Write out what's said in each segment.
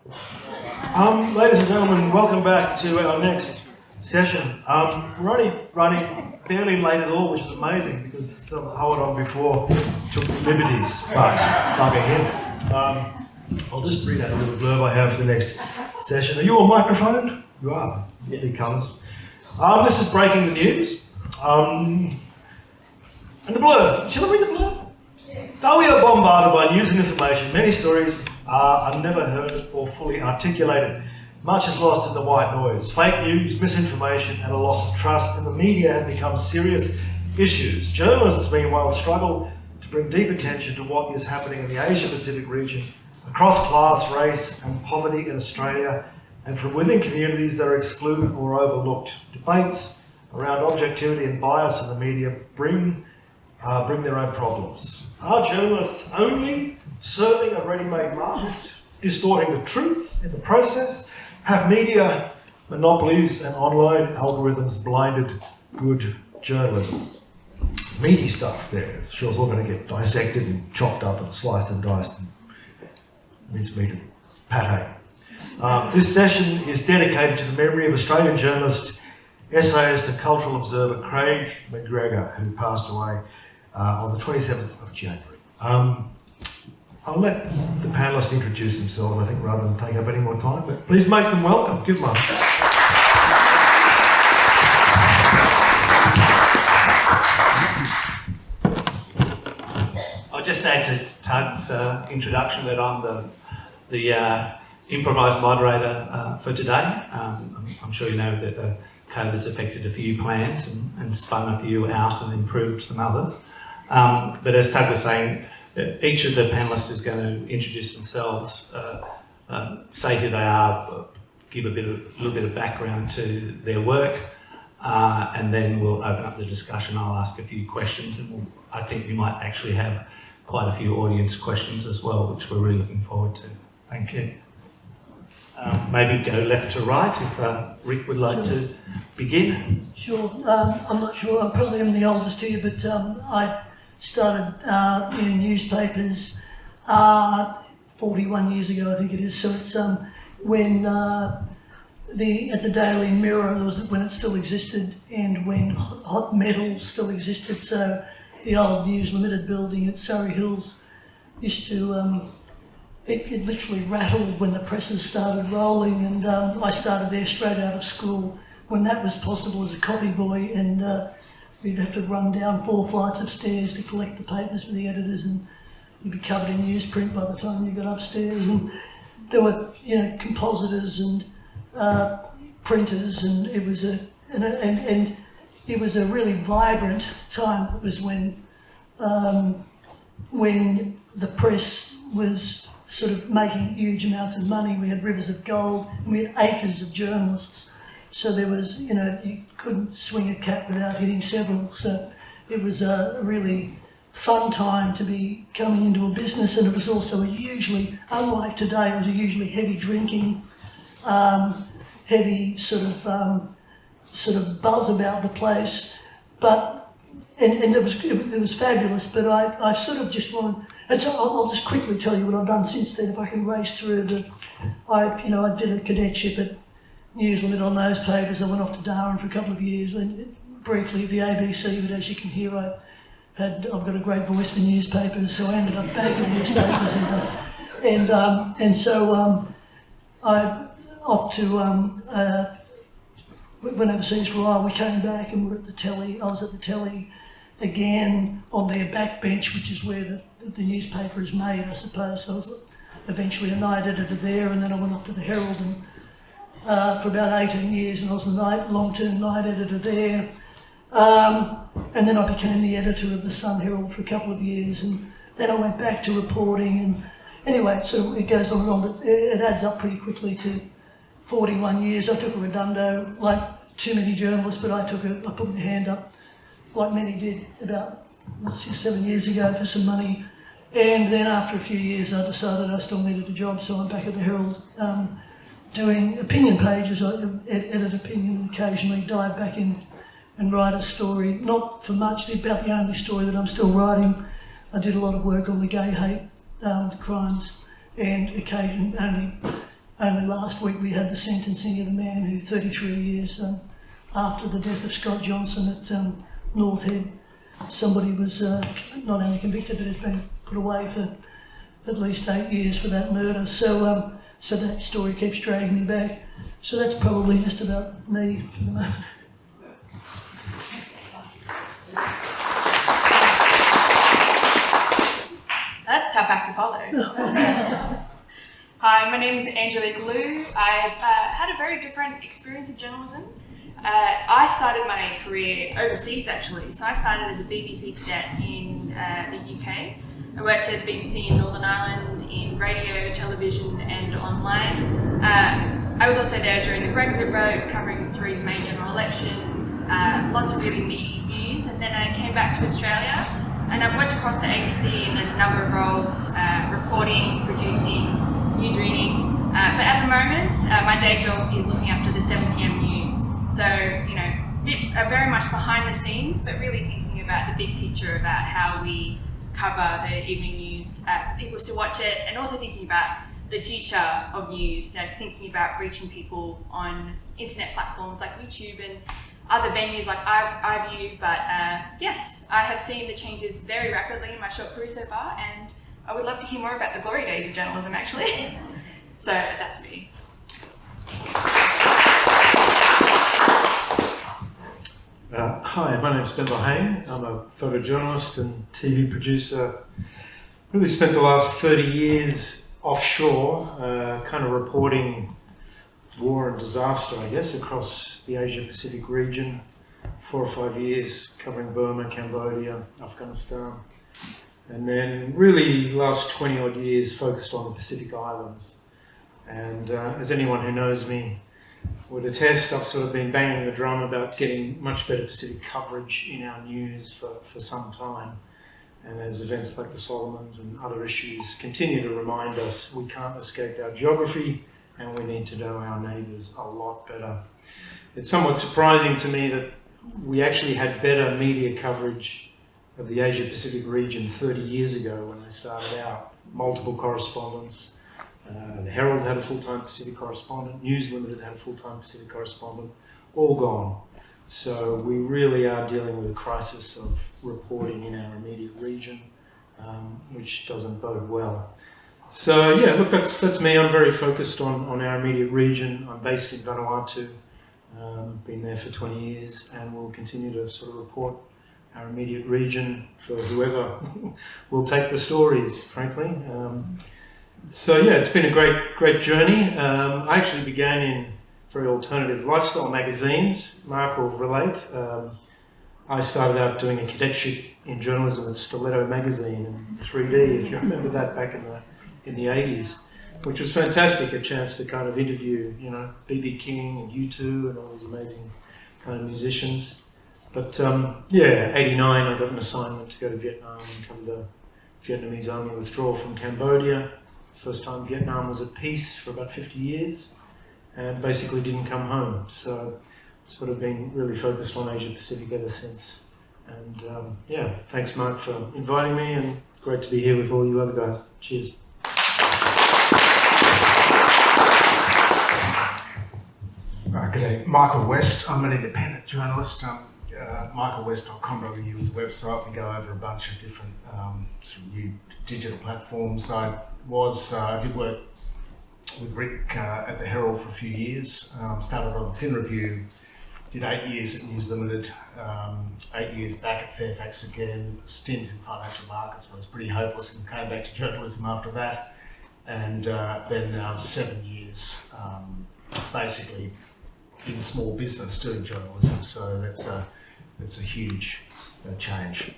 Ladies and gentlemen, welcome back to our next session. We're only running barely late at all, which is amazing because some poet on before took liberties, but bugger him. I'll just read out a little blurb I have for the next session. Are you on microphone? You are. Big colours. This is breaking the news. And the blurb. Shall I read the blurb? Though we are bombarded by news and information, many stories are never heard or fully articulated. Much is lost in the white noise. Fake news, misinformation, and a loss of trust in the media have become serious issues. Journalists, meanwhile, struggle to bring deep attention to what is happening in the Asia-Pacific region, across class, race, and poverty in Australia, and from within communities that are excluded or overlooked. Debates around objectivity and bias in the media bring their own problems. Are journalists only serving a ready-made market, distorting the truth in the process? Have media monopolies and online algorithms blinded good journalism? Meaty stuff there. Sure, it's all going to get dissected and chopped up and sliced and diced and mincemeat and pate. This session is dedicated to the memory of Australian journalist, essayist and cultural observer Craig McGregor, who passed away on the 27th of January. I'll let the panellists introduce themselves, I think, rather than take up any more time, but please make them welcome. Give them a... I'll just add to Tug's introduction that I'm the improvised moderator for today. I'm sure you know that COVID's affected a few plans and spun a few out and improved some others. But as Tug was saying, each of the panellists is going to introduce themselves, say who they are, give a little bit of background to their work, and then we'll open up the discussion. I'll ask a few questions, and I think we might actually have quite a few audience questions as well, which we're really looking forward to. Thank you. Maybe go left to right if Rick would like to begin. Sure. I'm not sure. I probably am the oldest here, but I started in newspapers 41 years ago, I think it is. So it's when at the Daily Mirror, when it still existed, and when Hot Metal still existed. So the old News Limited building at Surrey Hills used to. It literally rattled when the presses started rolling, and I started there straight out of school when that was possible as a copy boy, and we'd have to run down 4 flights of stairs to collect the papers for the editors, and you'd be covered in newsprint by the time you got upstairs. And there were, compositors and printers, and it was it was a really vibrant time. It was when the press was sort of making huge amounts of money. We had rivers of gold, and we had acres of journalists. So there was, you couldn't swing a cat without hitting several. So it was a really fun time to be coming into a business, and it was also usually, unlike today, it was a usually heavy drinking, heavy sort of buzz about the place. But and it was fabulous. But I sort of just wanted. And so I'll just quickly tell you what I've done since then, if I can race through. I did a cadetship at News Limited on those papers. I went off to Darwin for a couple of years, and briefly the ABC. But as you can hear, I've got a great voice for newspapers, so I ended up back in newspapers, and so I opted to went overseas for a while. We came back and were at the telly. I was at the telly again on their backbench, which is where the newspaper is made, I suppose. So I was eventually a night editor there, and then I went up to the Herald and for about 18 years, and I was the long-term night editor there. And then I became the editor of the Sun Herald for a couple of years, and then I went back to reporting. And anyway, so it goes on and on, but it adds up pretty quickly to 41 years. I took a redundo, like too many journalists, but I put my hand up, like many did, about 6-7 years ago for some money. And then after a few years, I decided I still needed a job, so I'm back at the Herald doing opinion pages. I edit opinion and occasionally dive back in and write a story, not for much, about the only story that I'm still writing. I did a lot of work on the gay hate crimes, and occasionally only last week we had the sentencing of a man who 33 years after the death of Scott Johnson at North Head, somebody was not only convicted but has been put away for at least 8 years for that murder. So so that story keeps dragging me back. So that's probably just about me for the moment. That's a tough act to follow. Hi, my name is Angelique Liu. I've had a very different experience of journalism. I started my career overseas actually. So I started as a BBC cadet in the UK. I worked at the BBC in Northern Ireland in radio, television and online. I was also there during the Brexit vote, covering Theresa May general elections, lots of really meaty news, and then I came back to Australia and I've worked across the ABC in a number of roles, reporting, producing, news reading, but at the moment my day job is looking after the 7 PM news. So, you know, very much behind the scenes, but really thinking about the big picture about how we cover the evening news for people to watch it, and also thinking about the future of news, so thinking about reaching people on internet platforms like YouTube and other venues like iView. But yes, I have seen the changes very rapidly in my short career so far, and I would love to hear more about the glory days of journalism actually. So that's me. Hi, my name's Ben Lehane. I'm a photojournalist and TV producer. Really spent the last 30 years offshore, kind of reporting war and disaster, I guess, across the Asia-Pacific region. 4 or 5 years covering Burma, Cambodia, Afghanistan. And then really last 20 odd years focused on the Pacific Islands. And as anyone who knows me would attest, I've sort of been banging the drum about getting much better Pacific coverage in our news for some time. And as events like the Solomons and other issues continue to remind us we can't escape our geography and we need to know our neighbours a lot better. It's somewhat surprising to me that we actually had better media coverage of the Asia-Pacific region 30 years ago when I started out. Multiple correspondents. The Herald had a full-time Pacific correspondent, News Limited had a full-time Pacific correspondent, all gone. So we really are dealing with a crisis of reporting in our immediate region, which doesn't bode well. So yeah, look, that's me. I'm very focused on our immediate region. I'm based in Vanuatu, been there for 20 years, and we'll continue to sort of report our immediate region for whoever will take the stories, frankly. So yeah, it's been a great journey. I actually began in very alternative lifestyle magazines. Mark will relate. I started out doing a cadetship in journalism at Stiletto magazine and 3D, if you remember that, back in the 80s, which was fantastic. A chance to kind of interview, you know, B.B. King and U2 and all these amazing kind of musicians. But yeah, 89, I got an assignment to go to Vietnam and cover the Vietnamese army withdrawal from Cambodia. First time Vietnam was at peace for about 50 years and basically didn't come home. So sort of been really focused on Asia Pacific ever since. And yeah, thanks Mark for inviting me, and great to be here with all you other guys. Cheers. G'day, Michael West. I'm an independent journalist. michaelwest.com.au is the website. We go over a bunch of different sort of new digital platforms. I did work with Rick at the Herald for a few years. Started on the Fin Review, did 8 years at News Limited, 8 years back at Fairfax again, a stint in financial markets where I was pretty hopeless, and came back to journalism after that. And then 7 years basically in small business doing journalism. So that's a huge change.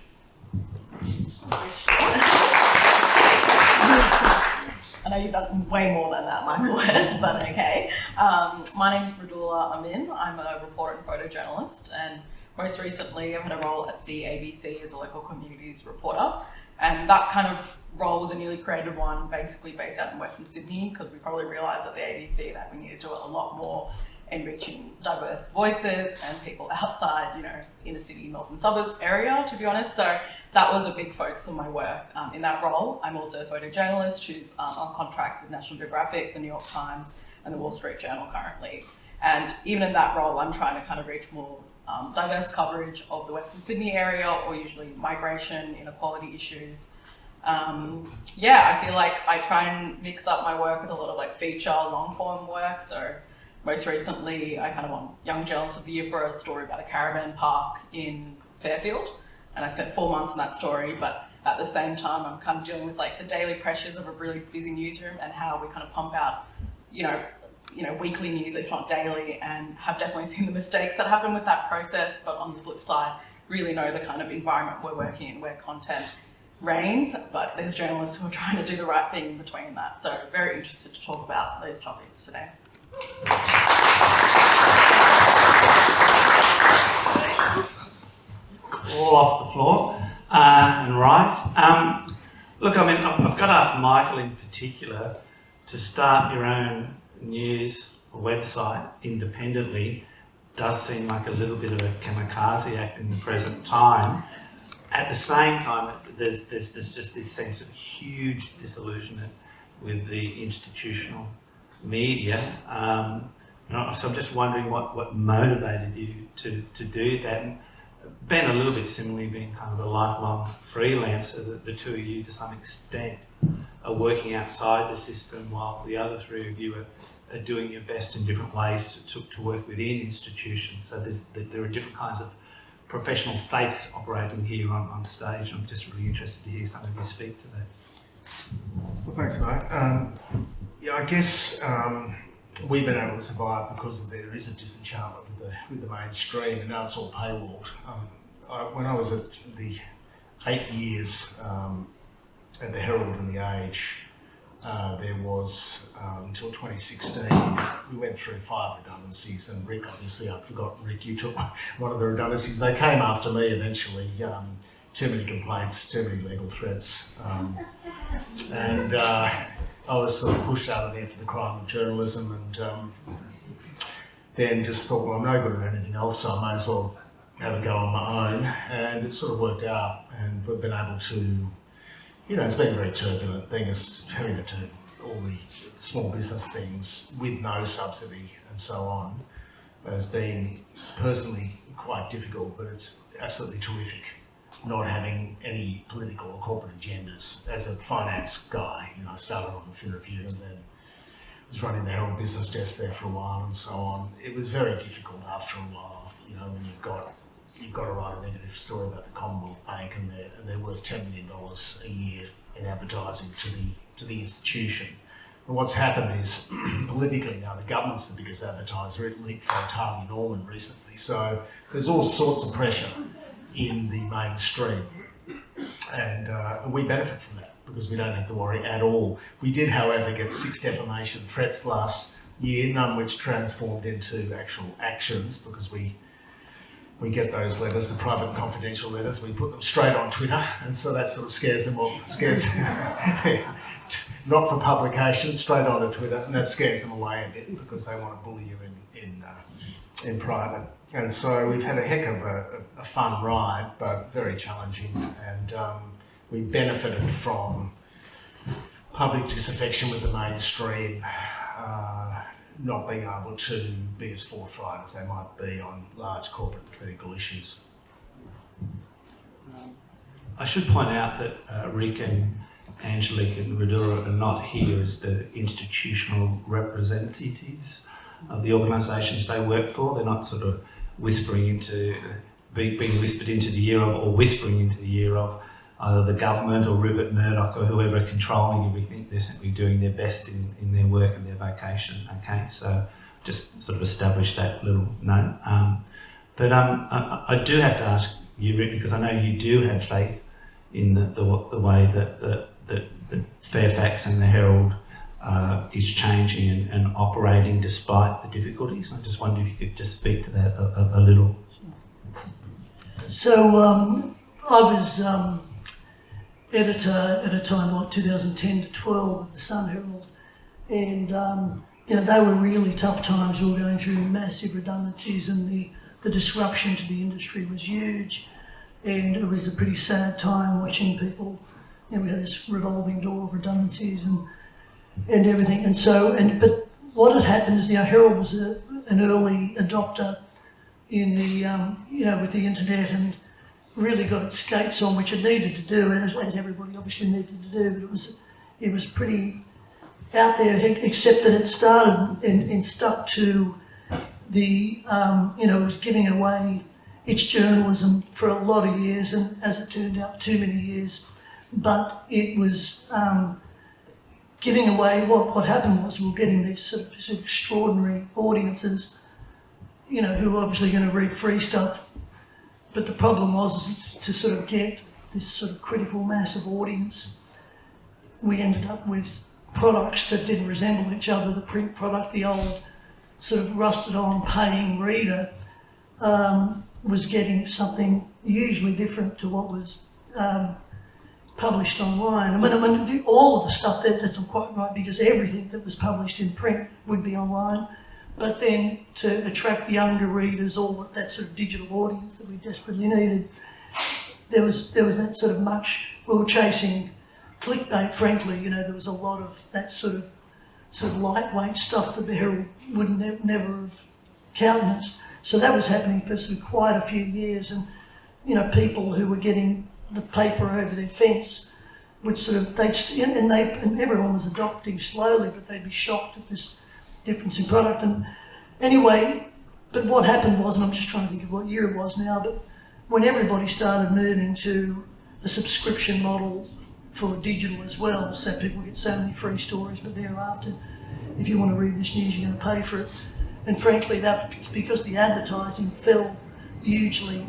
I know you've done way more than that, Michael West, but okay. My name is Radula Amin. I'm a reporter and photojournalist, and most recently I've had a role at the ABC as a local communities reporter. And that kind of role was a newly created one, basically based out in Western Sydney, because we probably realised at the ABC that we needed to do a lot more in reaching diverse voices and people outside, you know, inner city, northern suburbs area, to be honest. So that was a big focus of my work in that role. I'm also a photojournalist who's on contract with National Geographic, the New York Times, and the Wall Street Journal currently. And even in that role, I'm trying to kind of reach more diverse coverage of the Western Sydney area, or usually migration, inequality issues. I feel like I try and mix up my work with a lot of like feature, long-form work. So most recently, I kind of won Young Journalist of the Year for a story about a caravan park in Fairfield, and I spent 4 months on that story. But at the same time, I'm kind of dealing with like the daily pressures of a really busy newsroom and how we kind of pump out, weekly news, if not daily, and have definitely seen the mistakes that happen with that process. But on the flip side, really know the kind of environment we're working in where content reigns, but there's journalists who are trying to do the right thing in between that. So very interested to talk about those topics today. All off the floor and rise. Look, I mean, I've got to ask Michael in particular to start your own news website independently. Does seem like a little bit of a kamikaze act in the present time. At the same time, there's just this sense of huge disillusionment with the institutional media. So I'm just wondering what motivated you to do that. And Ben, a little bit similarly, being kind of a lifelong freelancer, the two of you to some extent are working outside the system, while the other three of you are doing your best in different ways to work within institutions. So there are different kinds of professional faiths operating here on stage. I'm just really interested to hear some of you speak today. Well, thanks, mate. I guess we've been able to survive because there is a disenchantment with the mainstream, and now it's all paywalled. When I was at the 8 years at the Herald and the Age, there was, until 2016, we went through 5 redundancies, and Rick, obviously, I've forgotten, Rick, you took one of the redundancies. They came after me eventually. Too many complaints, too many legal threats. And I was sort of pushed out of there for the crime of journalism, and then just thought, well, I'm no good at anything else, so I may as well have a go on my own. And it sort of worked out, and we've been able to, it's been very turbulent, having to do all the small business things with no subsidy and so on has been personally quite difficult, but it's absolutely terrific not having any political or corporate agendas. As a finance guy, I started on the Fin Review and then was running the Herald business desk there for a while and so on. It was very difficult after a while, when you've got to write a negative story about the Commonwealth Bank, and they're worth $10 million a year in advertising to the institution. And what's happened is, politically now, the government's the biggest advertiser. It leapfrogged Harvey Norman recently. So there's all sorts of pressure in the mainstream. And we benefit from that because we don't have to worry at all. We did, however, get 6 defamation threats last year, none which transformed into actual actions, because we get those letters, the private and confidential letters, we put them straight on Twitter, and so that sort of scares them off, not for publication, straight onto Twitter, and that scares them away a bit because they want to bully you in private. And so we've had a heck of a fun ride, but very challenging, and we benefited from public disaffection with the mainstream, not being able to be as forthright as they might be on large corporate and political issues. I should point out that Rick and Angelique and Radura are not here as the institutional representatives of the organisations they work for. They're not sort of whispering into, being whispered into the ear of, or whispering into the ear of either the government or Rupert Murdoch or whoever controlling everything. They're simply doing their best in their work and their vocation, okay? So just sort of establish that little note. But I do have to ask you, Rick, because I know you do have faith in the way that Fairfax and the Herald is changing and operating despite the difficulties. I just wonder if you could just speak to that a little. So I was editor at a time like 2010 to 12 of the Sun Herald, and they were really tough times. We were going through massive redundancies, and the disruption to the industry was huge, and it was a pretty sad time watching people. We had this revolving door of redundancies and everything, but what had happened is the Herald was an early adopter in the, with the internet, and really got its skates on, which it needed to do, and as everybody obviously needed to do, but it was pretty out there, except that it started and stuck to the, it was giving away its journalism for a lot of years, and as it turned out, too many years. But it was giving away, what happened was we were getting these sort of extraordinary audiences, who were obviously going to read free stuff. But the problem was to sort of get this sort of critical mass of audience, we ended up with products that didn't resemble each other. The print product, the old sort of rusted on paying reader, was getting something hugely different to what was published online. And when all of the stuff, that's not quite right, because everything that was published in print would be online. But then to attract younger readers, all that sort of digital audience that we desperately needed, there was that sort of we were chasing clickbait, frankly. There was a lot of that sort of lightweight stuff that the Herald would never have countenanced. So that was happening for sort of quite a few years, and people who were getting the paper over their fence would sort of, and everyone was adopting slowly, but they'd be shocked at this difference in product. And anyway, but what happened was, and I'm just trying to think of what year it was now, but when everybody started moving to a subscription model for digital as well, so people get so many free stories, but thereafter, if you want to read this news, you're going to pay for it. And frankly, that because the advertising fell hugely,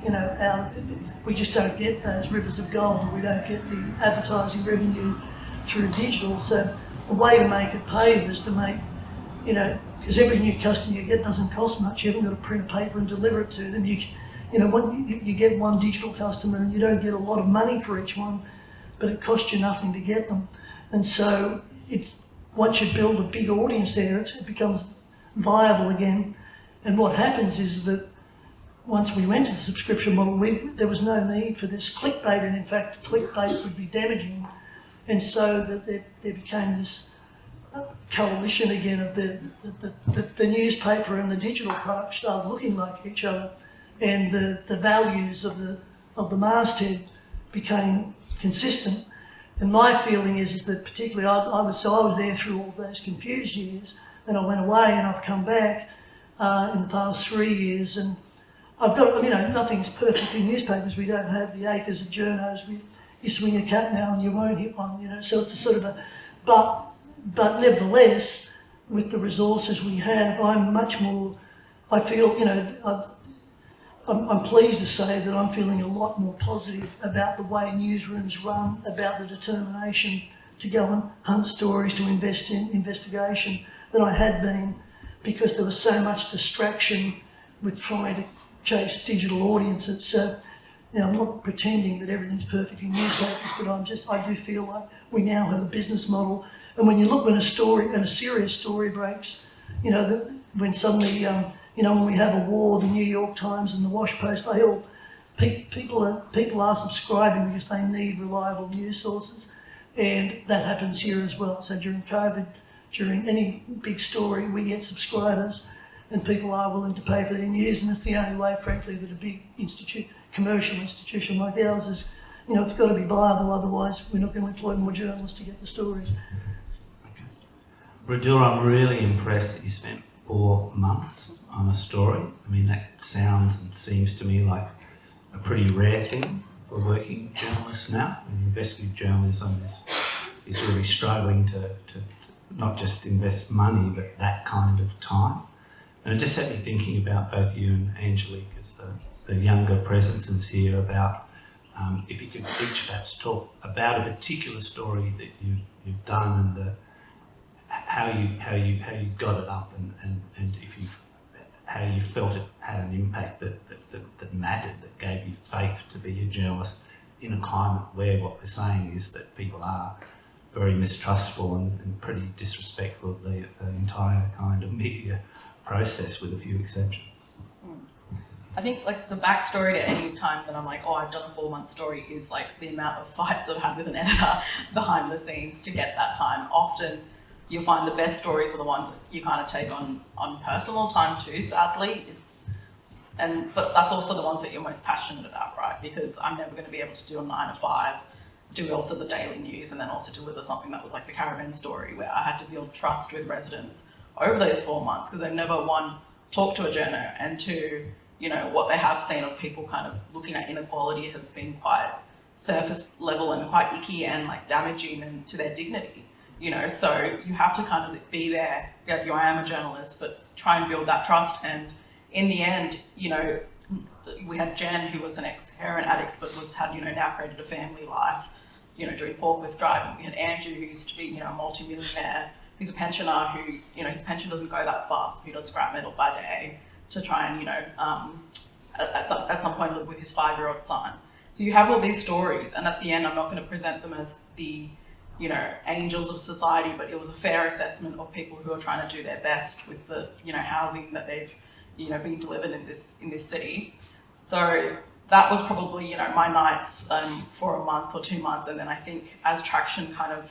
we just don't get those rivers of gold, and we don't get the advertising revenue through digital. So the way to make it pay was to make, because every new customer you get doesn't cost much. You haven't got to print a paper and deliver it to them. You get one digital customer and you don't get a lot of money for each one, but it costs you nothing to get them. And so once you build a big audience there, it becomes viable again. And what happens is that once we went to the subscription model, there was no need for this clickbait, and in fact, clickbait would be damaging. And so that there became this coalition again of the newspaper and the digital product started looking like each other, and the values of the masthead became consistent. And my feeling is that particularly I was there through all those confused years, then I went away and I've come back in the past 3 years, and I've got, nothing's perfect in newspapers. We don't have the acres of journos. You swing a cat now and you won't hit one, so it's a sort of but nevertheless, with the resources we have, I'm much more, I feel, I'm pleased to say that I'm feeling a lot more positive about the way newsrooms run, about the determination to go and hunt stories, to invest in investigation, than I had been, because there was so much distraction with trying to chase digital audiences. So, I'm not pretending that everything's perfect in newspapers, but I do feel like we now have a business model. And when you look when a serious story breaks, when suddenly, when we have a war, the New York Times and the Wash Post, people are subscribing because they need reliable news sources, and that happens here as well. So during COVID, during any big story, we get subscribers, and people are willing to pay for their news, and it's the only way, frankly, that a big commercial institution like ours is, it's got to be viable, otherwise we're not going to employ more journalists to get the stories. Okay. Radula, I'm really impressed that you spent 4 months on a story. I mean, that sounds and seems to me like a pretty rare thing for working journalists now. I mean, investigative journalism is really struggling to not just invest money, but that kind of time. And it just set me thinking about both you and Angelique as the younger presences here, about if you could each perhaps talk about a particular story that you've done, and how you got it up, and how you felt it had an impact that mattered, that gave you faith to be a journalist in a climate where what we're saying is that people are very mistrustful and pretty disrespectful of the entire kind of media process, with a few exceptions. I think the backstory to any time that I'm like, oh, I've done a 4-month story, is the amount of fights I've had with an editor behind the scenes to get that time. Often you'll find the best stories are the ones that you kind of take on personal time too, sadly. But that's also the ones that you're most passionate about, right? Because I'm never going to be able to do a 9 to 5, do also the daily news, and then also deliver something that was like the caravan story, where I had to build trust with residents over those 4 months, because they've never, one, talked to a journo, and two, you know, what they have seen of people kind of looking at inequality has been quite surface level and quite icky and like damaging and to their dignity, you know. So you have to kind of be there, like, I am a journalist, but try and build that trust. And in the end, you know, we had Jen, who was an ex-heroin addict, but had, you know, now created a family life, you know, doing forklift driving. We had Andrew, who used to be, you know, a multi-millionaire, who's a pensioner who, you know, his pension doesn't go that fast. He does scrap metal by day to try and, you know, at some point live with his 5-year-old son. So you have all these stories, and at the end, I'm not going to present them as the, you know, angels of society, but it was a fair assessment of people who are trying to do their best with the, you know, housing that they've, you know, been delivered in this city. So that was probably, you know, my nights for a month or 2 months, and then I think as traction kind of,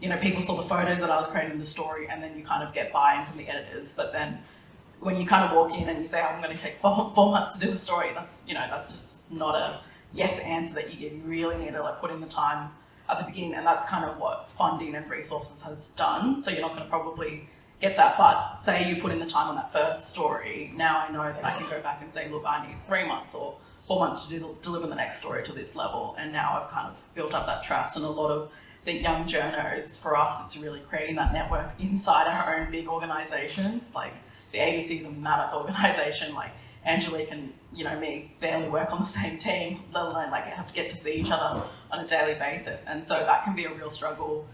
you know, people saw the photos that I was creating the story, and then you kind of get buy-in from the editors. But then when you kind of walk in and you say, I'm going to take four months to do a story, that's, you know, that's just not a yes answer that you give. You really need to like put in the time at the beginning, and that's kind of what funding and resources has done. So you're not going to probably get that, but say you put in the time on that first story, now I know that I can go back and say, look, I need 3 months or 4 months to deliver the next story to this level, and now I've kind of built up that trust. And a lot of the young journos, for us, it's really creating that network inside our own big organisations. Like the ABC is a mammoth organisation. Like Angelique and, you know, me barely work on the same team, let alone like have to get to see each other on a daily basis. And so that can be a real struggle,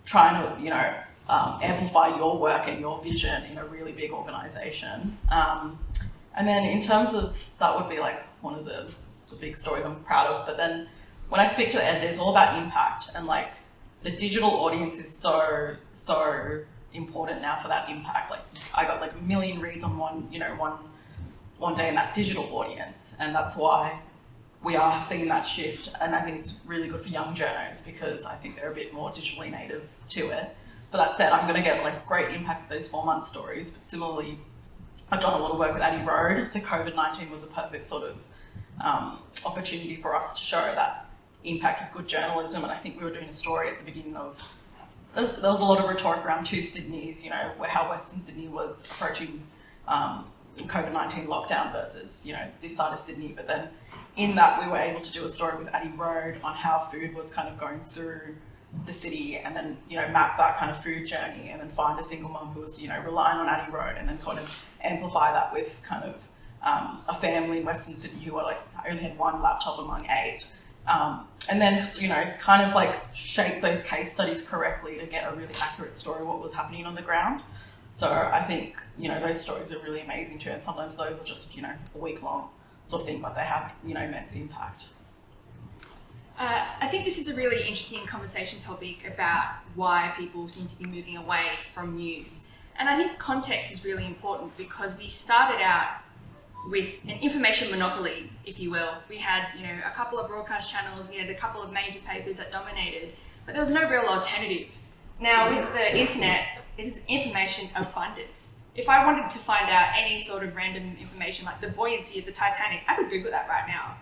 trying to, you know, amplify your work and your vision in a really big organisation. And then in terms of, that would be like one of the big stories I'm proud of. But then when I speak to the editor, it's all about impact, and like the digital audience is so important now for that impact. Like I got like 1 million reads on one day in that digital audience, and that's why we are seeing that shift. And I think it's really good for young journos, because I think they're a bit more digitally native to it. But that said, I'm going to get like great impact with those 4-month stories. But similarly, I've done a lot of work with Addi Road, so COVID-19 was a perfect sort of opportunity for us to show that impact of good journalism. And I think we were doing a story at the beginning of, there was a lot of rhetoric around 2 Sydneys, you know, how Western Sydney was approaching COVID-19 lockdown versus, you know, this side of Sydney. But then in that, we were able to do a story with Addi Road on how food was kind of going through the city, and then, you know, map that kind of food journey, and then find a single mum who was, you know, relying on Addi Road, and then kind of amplify that with kind of a family in Western Sydney who were like, only had 1 laptop among 8. And then, you know, kind of like shape those case studies correctly to get a really accurate story of what was happening on the ground. So I think, you know, those stories are really amazing too, and sometimes those are just, you know, a week long sort of thing, but they have, you know, immense impact. I think this is a really interesting conversation topic about why people seem to be moving away from news. And I think context is really important, because we started out with an information monopoly, if you will. We had, you know, a couple of broadcast channels, we had a couple of major papers that dominated, but there was no real alternative. Now with the internet, it's information abundance. If I wanted to find out any sort of random information, like the buoyancy of the Titanic, I could Google that right now.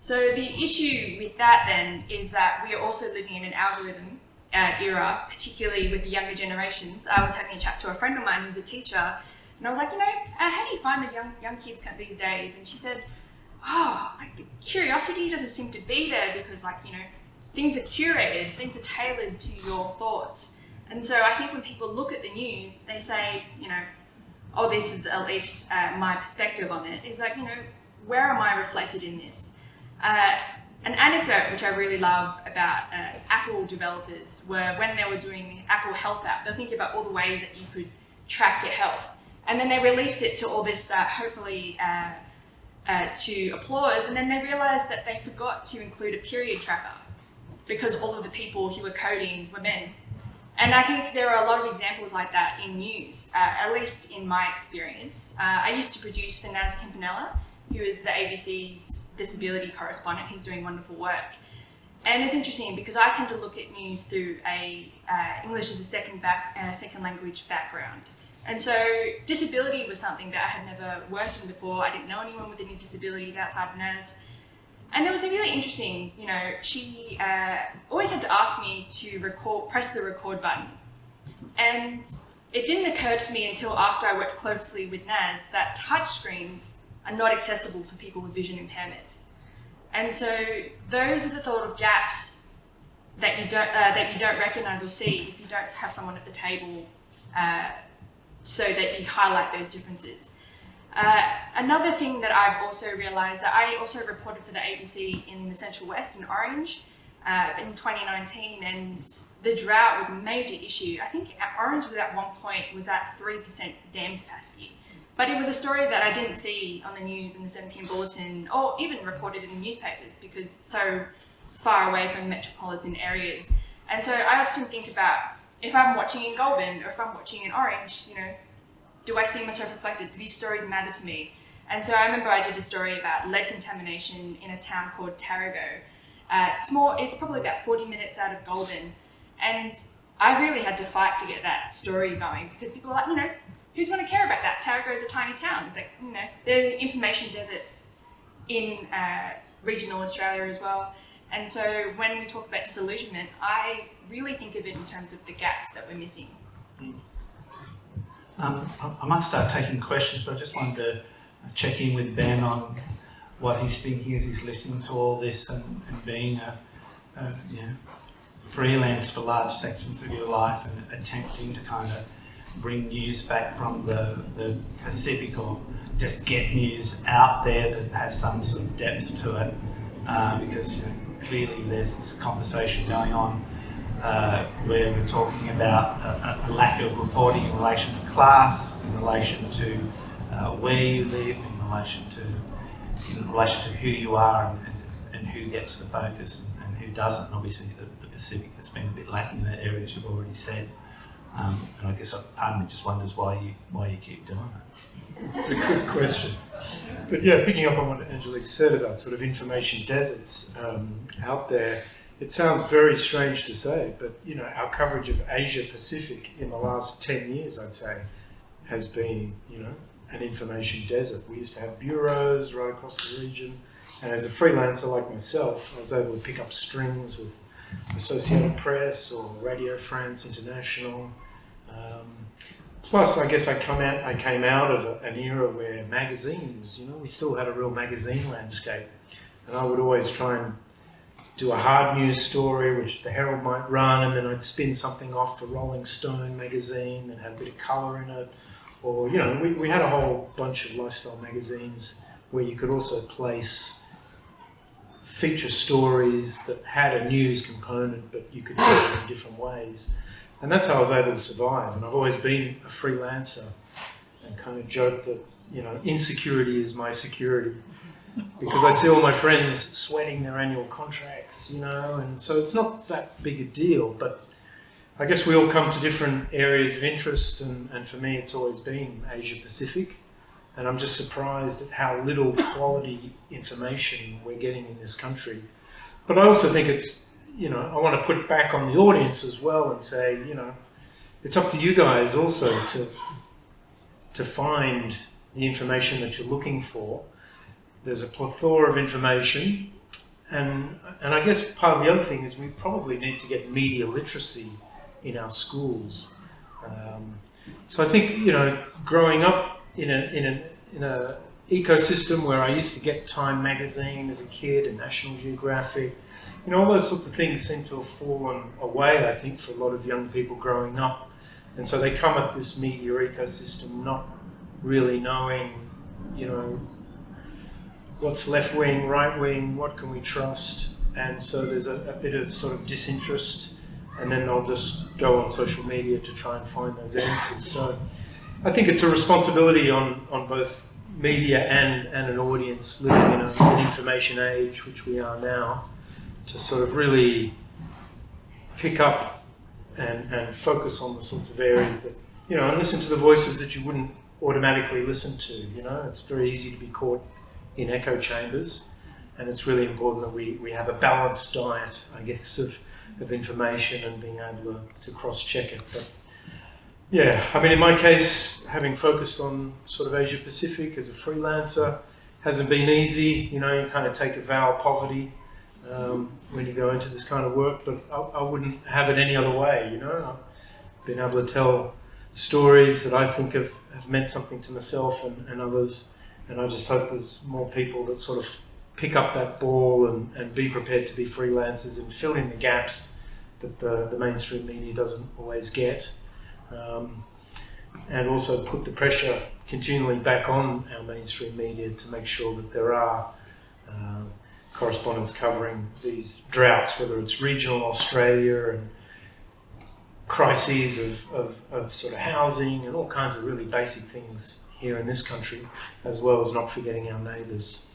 So the issue with that then is that we are also living in an algorithm era, particularly with the younger generations. I was having a chat to a friend of mine who's a teacher, and I was like, you know, how do you find the young kids these days? And she said, like the curiosity doesn't seem to be there, because, like, you know, things are curated, things are tailored to your thoughts. And so I think when people look at the news, they say, you know, oh, this is at least my perspective on it. Is like, you know, where am I reflected in this? An anecdote which I really love about Apple developers were when they were doing the Apple Health app, they were thinking about all the ways that you could track your health. And then they released it to all this, hopefully to applause, and then they realized that they forgot to include a period tracker, because all of the people who were coding were men. And I think there are a lot of examples like that in news, at least in my experience. I used to produce for Naz Campanella, who is the ABC's disability correspondent. He's doing wonderful work. And it's interesting because I tend to look at news through a English as a second language background. And so disability was something that I had never worked in before. I didn't know anyone with any disabilities outside of Naz. And it was a really interesting, she always had to ask me to press the record button. And it didn't occur to me until after I worked closely with Naz that touchscreens are not accessible for people with vision impairments. And so those are the sort of gaps that you don't recognise or see if you don't have someone at the table so that you highlight those differences. Another thing that I've also realised that I also reported for the ABC in the Central West in Orange in 2019, and the drought was a major issue. I think Orange at one point was at 3% dam capacity. But it was a story that I didn't see on the news in the 7 PM bulletin or even reported in the newspapers because it's so far away from metropolitan areas. And so I often think about if I'm watching in Goulburn or if I'm watching in Orange, do I see myself reflected? Do these stories matter to me? And so I remember I did a story about lead contamination in a town called Tarago. It's probably about 40 minutes out of Goulburn. And I really had to fight to get that story going because people are like, who's going to care about that? Tarago is a tiny town. It's like, there are information deserts in regional Australia as well. And so when we talk about disillusionment, I really think of it in terms of the gaps that we're missing. I might start taking questions, but I just wanted to check in with Ben on what he's thinking as he's listening to all this and being a freelance for large sections of your life and attempting to kind of bring news back from the Pacific or just get news out there that has some sort of depth to it, because clearly there's this conversation going on where we're talking about a lack of reporting in relation to class, in relation to where you live, in relation to who you are and who gets the focus and who doesn't. Obviously the Pacific has been a bit lacking in that area, as you've already said. And I guess part of me just wonders why you keep doing it. It's a good question. But yeah, picking up on what Angelique said about sort of information deserts out there, it sounds very strange to say, but our coverage of Asia Pacific in the last 10 years, I'd say, has been, an information desert. We used to have bureaus right across the region, and as a freelancer like myself, I was able to pick up strings with Associated Press or Radio France International. Plus, I guess I came out of an era where magazines, we still had a real magazine landscape, and I would always try and do a hard news story, which the Herald might run, and then I'd spin something off for Rolling Stone magazine that had a bit of colour in it. Or, we had a whole bunch of lifestyle magazines where you could also place feature stories that had a news component, but you could do it in different ways. And that's how I was able to survive. And I've always been a freelancer and kind of joke that, insecurity is my security. Because I see all my friends sweating their annual contracts, and so it's not that big a deal, but I guess we all come to different areas of interest, and for me it's always been Asia Pacific, and I'm just surprised at how little quality information we're getting in this country. But I also think it's, I want to put it back on the audience as well and say, it's up to you guys also to find the information that you're looking for. There's a plethora of information, and I guess part of the other thing is we probably need to get media literacy in our schools. So I think growing up in an ecosystem where I used to get Time magazine as a kid and National Geographic, all those sorts of things seem to have fallen away, I think, for a lot of young people growing up, and so they come at this media ecosystem not really knowing, what's left wing, right wing, what can we trust, and so there's a bit of sort of disinterest, and then they'll just go on social media to try and find those answers. So I think it's a responsibility on both media and an audience living in an information age, which we are now, to sort of really pick up and focus on the sorts of areas that, and listen to the voices that you wouldn't automatically listen to. It's very easy to be caught in echo chambers, and it's really important that we have a balanced diet, I guess, of information and being able to cross-check it. But yeah, I mean, in my case, having focused on sort of Asia Pacific as a freelancer hasn't been easy. You know, you kind of take a vow of poverty when you go into this kind of work, but I wouldn't have it any other way, you know. I've been able to tell stories that I think have meant something to myself and others, and I just hope there's more people that sort of pick up that ball and be prepared to be freelancers and fill in the gaps that the mainstream media doesn't always get, and also put the pressure continually back on our mainstream media to make sure that there are correspondents covering these droughts, whether it's regional Australia and crises of sort of housing and all kinds of really basic things here in this country, as well as not forgetting our neighbours.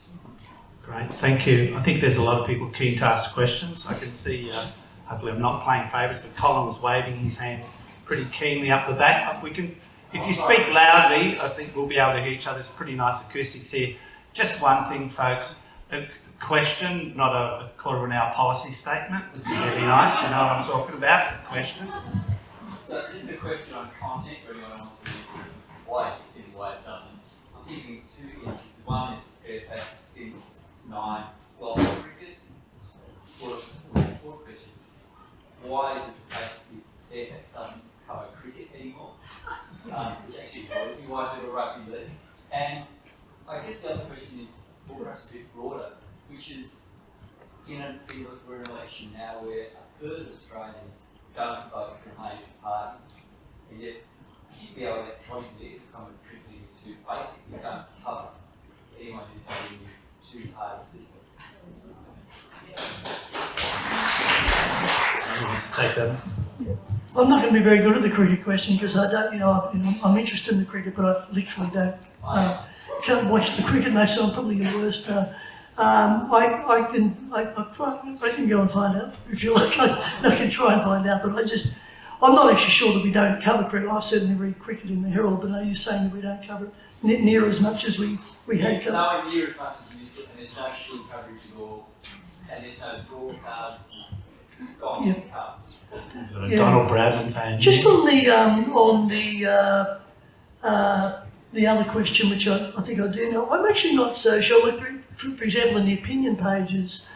Great, thank you. I think there's a lot of people keen to ask questions. I can see, hopefully I'm not playing favours, but Colin was waving his hand pretty keenly up the back. We can, if you speak loudly, I think we'll be able to hear each other. There's pretty nice acoustics here. Just one thing, folks. A question, not a quarter of an hour policy statement, would be really nice. You know what I'm talking about, a question. So this is a question on content, whether you want to answer why it fits in, why it doesn't. I'm thinking two things. One is that since 9/12 cricket, it's sort of a sport question. Why is it basically Fairfax doesn't cover cricket anymore? Which actually bothers me. Why is it a rugby league? And I guess the other question is perhaps a bit broader, which is we're in an election now where a third of Australians don't vote for a major party, and yet you should be able to electronically get someone quickly to basically don't cover anyone who's voting in a two-party system. Take that. I'm not going to be very good at the cricket question because I don't, I'm interested in the cricket, but I literally can't watch the cricket match, so I'm probably the worst. I can go and find out if you like. I can try and find out, but I'm not actually sure that we don't cover cricket. I certainly read cricket in the Herald, but are you saying that we don't cover it near as much as we had covered? No, near as much as we used to, and there's no shield coverage at all, and there's no scorecards. It's gone in the cup. Yeah. Donald Bradman fan. Just on the other question, which I think I do know, I'm actually not so sure. Like for example, in the opinion pages,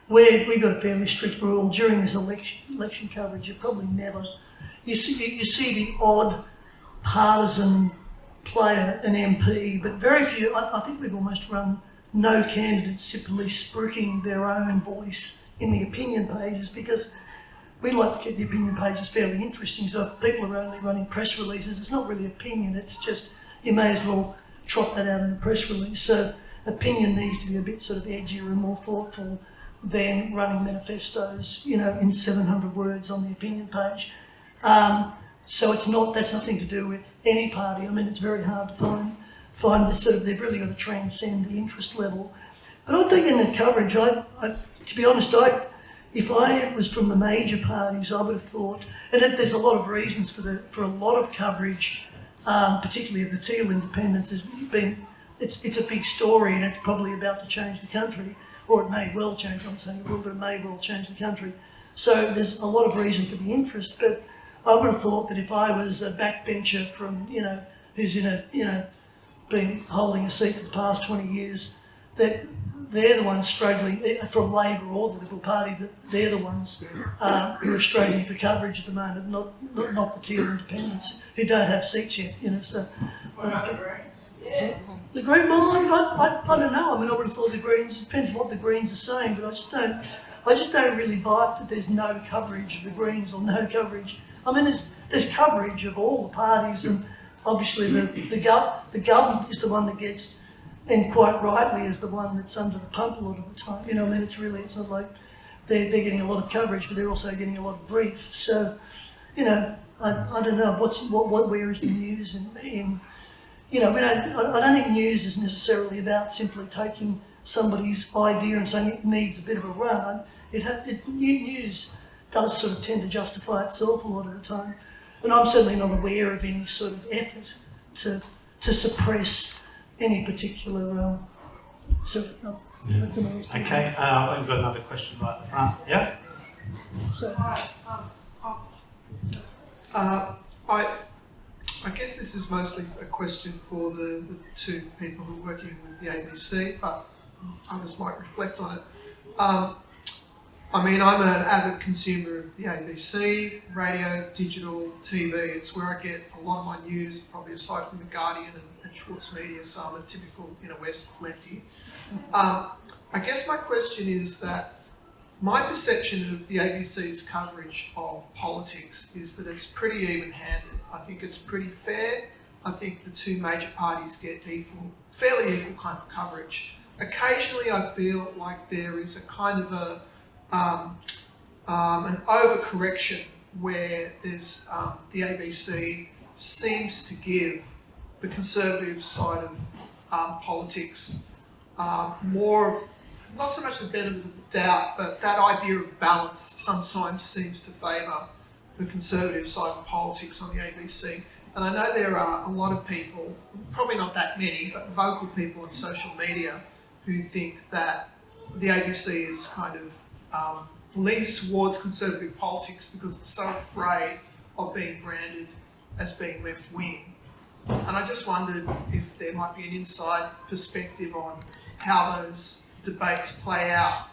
where we've got a fairly strict rule during this election coverage, you probably never you see the odd partisan player, an MP, but very few. I think we've almost run no candidates simply spruiking their own voice in the opinion pages because we like to keep the opinion pages fairly interesting. So if people are only running press releases, it's not really opinion. It's just you may as well trot that out in a press release. So opinion needs to be a bit sort of edgier and more thoughtful than running manifestos, in 700 words on the opinion page. So that's nothing to do with any party. I mean, it's very hard to find this sort of, they've really got to transcend the interest level. But I think in the coverage, to be honest, if I was from the major parties, I would have thought, and there's a lot of reasons for a lot of coverage, particularly of the Teal independence, it's a big story and it's probably about to change the country, or it may well change. I'm saying it will, but it may well change the country. So there's a lot of reason for the interest, but I would have thought that if I was a backbencher from, who's been holding a seat for the past 20 years, that they're the ones struggling, from Labor or the Liberal Party, that they're the ones who are struggling for coverage at the moment, not the Teal independents who don't have seats yet. So. The Green, I don't know. I mean, I would have thought the Greens. Depends what the Greens are saying, but I just don't really buy it that there's no coverage of the Greens or no coverage. I mean, there's coverage of all the parties, and obviously the government is the one that gets, and quite rightly is the one that's under the pump a lot of the time. I mean, it's not like they're getting a lot of coverage, but they're also getting a lot of brief. So, I don't know where is the news in. I don't think news is necessarily about simply taking somebody's idea and saying it needs a bit of a run. News does sort of tend to justify itself a lot of the time. And I'm certainly not aware of any sort of effort to suppress any particular Yeah. That's another story. Okay, we've got another question right at the front. Yeah? So, I guess this is mostly a question for the two people who are working with the ABC, but others might reflect on it. I mean, I'm an avid consumer of the ABC, radio, digital, TV. It's where I get a lot of my news, probably aside from The Guardian and Schwartz Media, so I'm a typical West lefty. I guess my question is that my perception of the ABC's coverage of politics is that it's pretty even-handed. I think it's pretty fair. I think the two major parties get fairly equal kind of coverage. Occasionally I feel like there is a kind of an overcorrection where there's the ABC seems to give the conservative side of politics more of, not so much the benefit of the doubt, but that idea of balance sometimes seems to favour the conservative side of politics on the ABC. And I know there are a lot of people, probably not that many, but vocal people on social media who think that the ABC is kind of leans towards conservative politics because it's so afraid of being branded as being left-wing. And I just wondered if there might be an inside perspective on how those debates play out.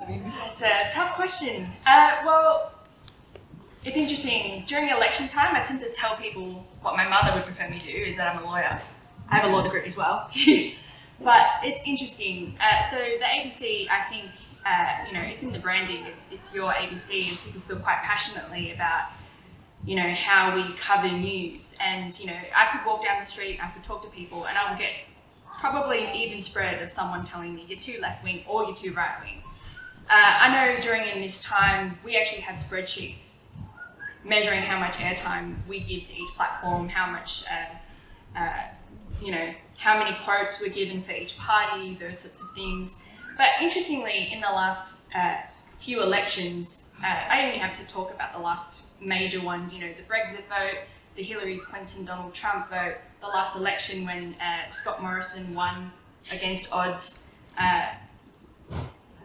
It's a tough question. Well, it's interesting. During election time, I tend to tell people what my mother would prefer me do, is that I'm a lawyer. I have a law degree as well. But it's interesting. So the ABC, I think, it's in the branding. It's your ABC, and people feel quite passionately about, how we cover news. And, I could walk down the street, I could talk to people, and I would get probably an even spread of someone telling me you're too left-wing or you're too right-wing. I know in this time, we actually have spreadsheets measuring how much airtime we give to each platform, how much, how many quotes were given for each party, those sorts of things. But interestingly, in the last few elections, I only have to talk about the last major ones, the Brexit vote, the Hillary Clinton, Donald Trump vote, the last election when Scott Morrison won against odds.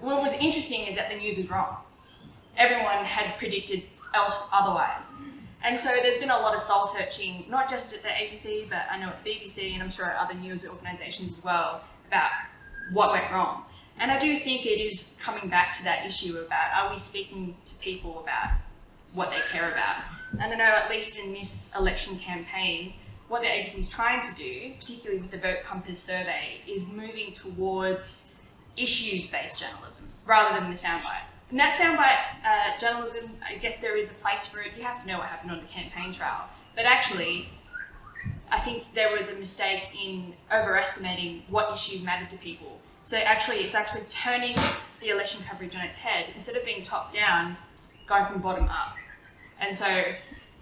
What was interesting is that the news was wrong. Everyone had predicted otherwise. And so there's been a lot of soul searching, not just at the ABC, but I know at BBC, and I'm sure at other news organisations as well, about what went wrong. And I do think it is coming back to that issue about, are we speaking to people about what they care about? And I know at least in this election campaign, what the ABC is trying to do, particularly with the Vote Compass survey, is moving towards issues-based journalism rather than the soundbite. And that soundbite journalism, I guess there is a place for it. You have to know what happened on the campaign trail. But actually, I think there was a mistake in overestimating what issues mattered to people. So it's actually turning the election coverage on its head. Instead of being top down, going from bottom up. And so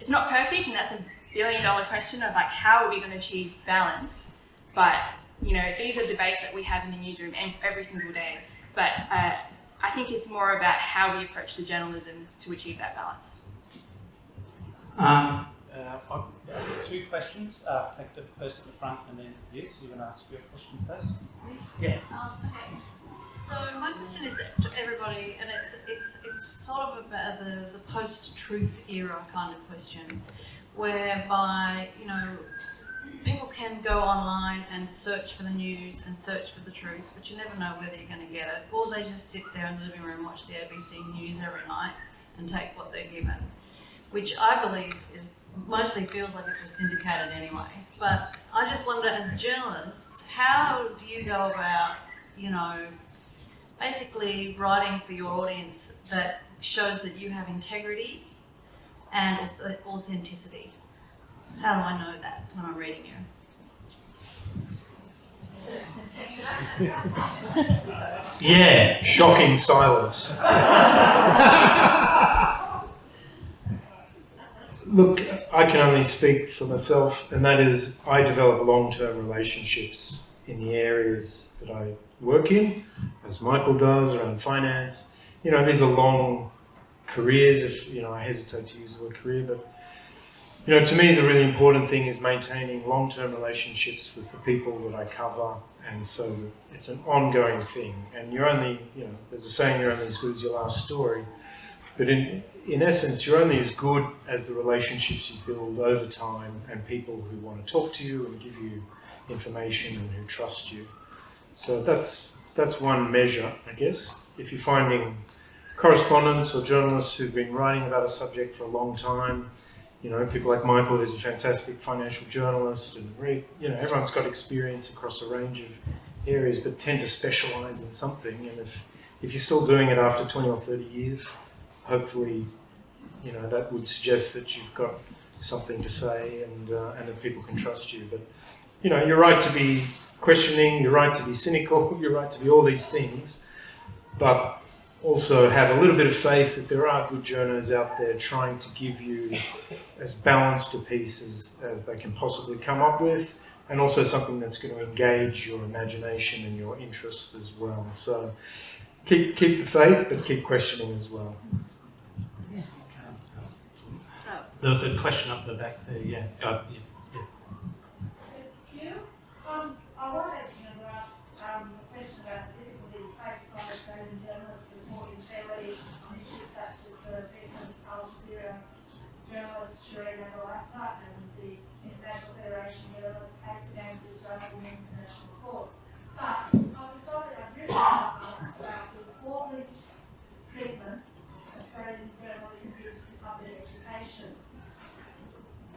it's not perfect, and that's a billion-dollar question of how are we going to achieve balance? But these are debates that we have in the newsroom every single day. But I think it's more about how we approach the journalism to achieve that balance. I've got two questions. Take the person at the front and then yes, you're going to ask your question first. Yeah. Okay. So my question is to everybody, and it's sort of about the post-truth era kind of question, whereby people can go online and search for the news and search for the truth, but you never know whether you're going to get it, or they just sit there in the living room and watch the ABC News every night and take what they're given, which I believe mostly feels like it's just syndicated anyway. But I just wonder, as journalists, how do you go about, basically writing for your audience that shows that you have integrity and authenticity? How do I know that when I'm reading you? Yeah. Shocking silence. Look, I can only speak for myself, and that is I develop long-term relationships in the areas that I work in, as Michael does, around finance. These are long careers, if I hesitate to use the word career, but You know, to me, the really important thing is maintaining long-term relationships with the people that I cover, and so it's an ongoing thing. And you're only, you know, there's a saying, you're only as good as your last story. But in essence, you're only as good as the relationships you build over time and people who want to talk to you and give you information and who trust you. So that's one measure, I guess. If you're finding correspondents or journalists who've been writing about a subject for a long time, you know, people like Michael, who's a fantastic financial journalist, and you know, everyone's got experience across a range of areas, but tend to specialise in something. And if you're still doing it after 20 or 30 years, hopefully, you know, that would suggest that you've got something to say and that people can trust you. But, you know, you're right to be questioning, you're right to be cynical, you're right to be all these things, but also have a little bit of faith that there are good journalists out there trying to give you as balanced a piece as they can possibly come up with, and also something that's going to engage your imagination and your interest as well. So keep the faith, but keep questioning as well. There was a question up the back there, yeah. I was actually going to ask a question about the difficulty faced by Australian journalists reporting fairly on issues such as the death of Al Jazeera journalist Shireen Abu Akleh and the International Federation of Journalists case against Israel in the International Court. But I've decided I've written about this about the appalling treatment Australian journalism gives to public education.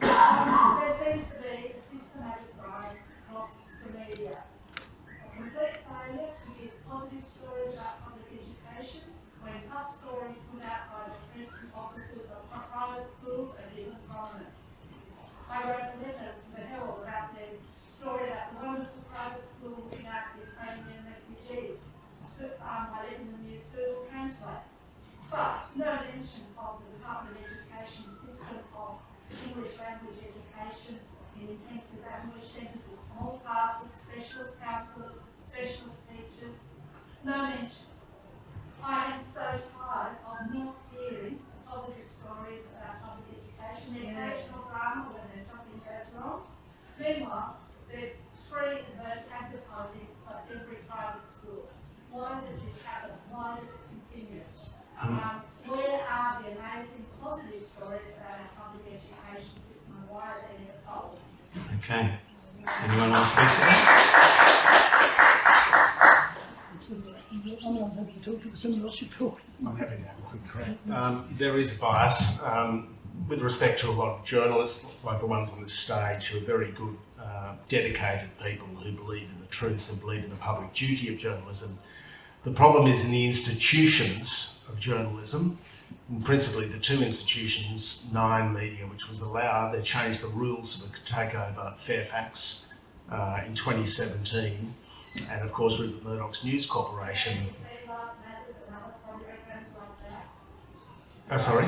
There seems to be a systematic rise across the media. A complete failure to give positive stories about public education when tough stories put out by the press and officers of private schools are given prominence. I wrote a letter to the Herald about the story about the wonderful private school looking after Ukrainian refugees by letting them use Google Translate. But no mention of the Department of Education system of English language education in intensive language centres with small classes, specialist counsellors, specialist teachers. No mention. I am so tired of not hearing positive stories about public education. There's occasional drama when there's something goes wrong. Meanwhile, there's free advertising for every private school. Why does this happen? Why does it continue? Where are the amazing positive stories about our public education system and why are they in the fold? Okay. Anyone else speak to that? I'm happy to talk to somebody else. You talk. I'm happy to have a quick crack. There is a bias with respect to a lot of journalists, like the ones on this stage, who are very good, dedicated people who believe in the truth and believe in the public duty of journalism. The problem is in the institutions of journalism, and principally the two institutions, Nine Media, which was allowed, they changed the rules so it could take over Fairfax in 2017, and of course Rupert Murdoch's News Corporation. Sorry?